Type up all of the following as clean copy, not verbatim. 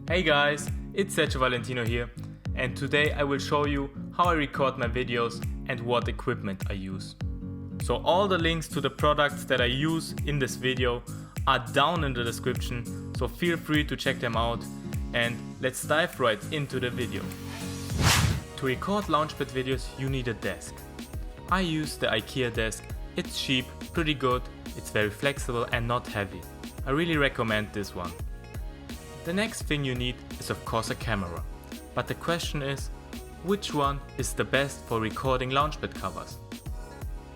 Hey guys, it's Sergio Valentino here, and today I will show you how I record my videos and what equipment I use. So all the links to the products that I use in this video are down in the description, so feel free to check them out, and let's dive right into the video. To record Launchpad videos you need a desk. I use the IKEA desk. It's cheap, pretty good, it's very flexible and not heavy. I really recommend this one. The next thing you need is of course a camera, but the question is, which one is the best for recording Launchpad covers?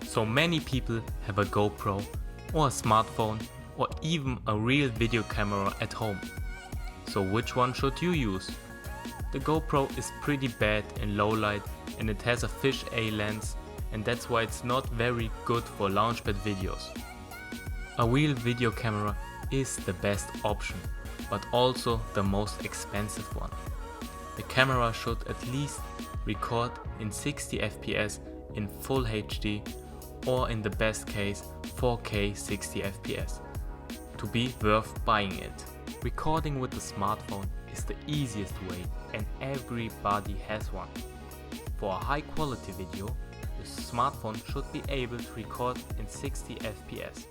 So many people have a GoPro or a smartphone or even a real video camera at home. So which one should you use? The GoPro is pretty bad in low light and it has a fisheye lens, and that's why it's not very good for Launchpad videos. A real video camera is the best option, but also the most expensive one. The camera should at least record in 60 FPS in full HD or in the best case 4K 60 FPS to be worth buying it. Recording with the smartphone is the easiest way and everybody has one. For a high quality video, the smartphone should be able to record in 60 FPS.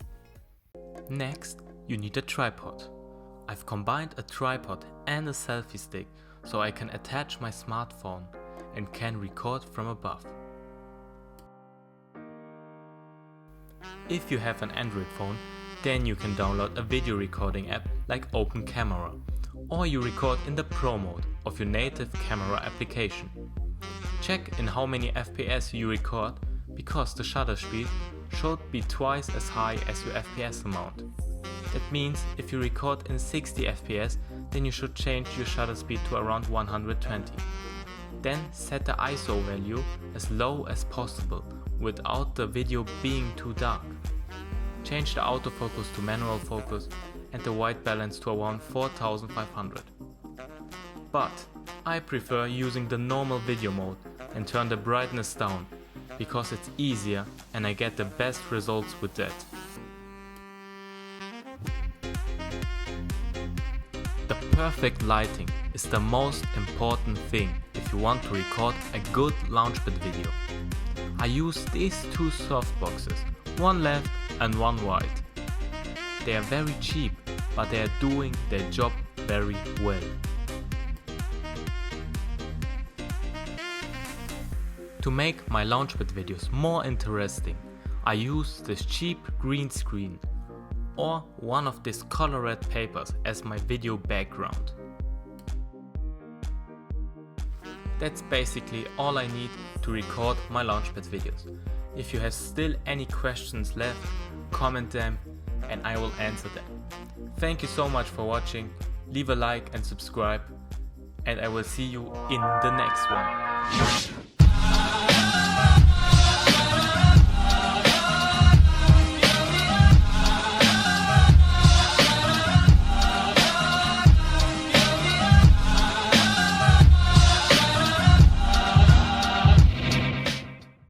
Next, you need a tripod. I've combined a tripod and a selfie stick so I can attach my smartphone and can record from above. If you have an Android phone, then you can download a video recording app like Open Camera, or you record in the Pro mode of your native camera application. Check in how many FPS you record, because the shutter speed should be twice as high as your FPS amount. That means if you record in 60 FPS, then you should change your shutter speed to around 120. Then set the ISO value as low as possible without the video being too dark. Change the autofocus to manual focus and the white balance to around 4500. But I prefer using the normal video mode and turn the brightness down, because it's easier and I get the best results with that. The perfect lighting is the most important thing if you want to record a good Launchpad video. I use these two softboxes, one left and one right. They are very cheap, but they are doing their job very well. To make my Launchpad videos more interesting, I use this cheap green screen or one of these color red papers as my video background. That's basically all I need to record my Launchpad videos. If you have still any questions left, comment them and I will answer them. Thank you so much for watching, leave a like and subscribe, and I will see you in the next one.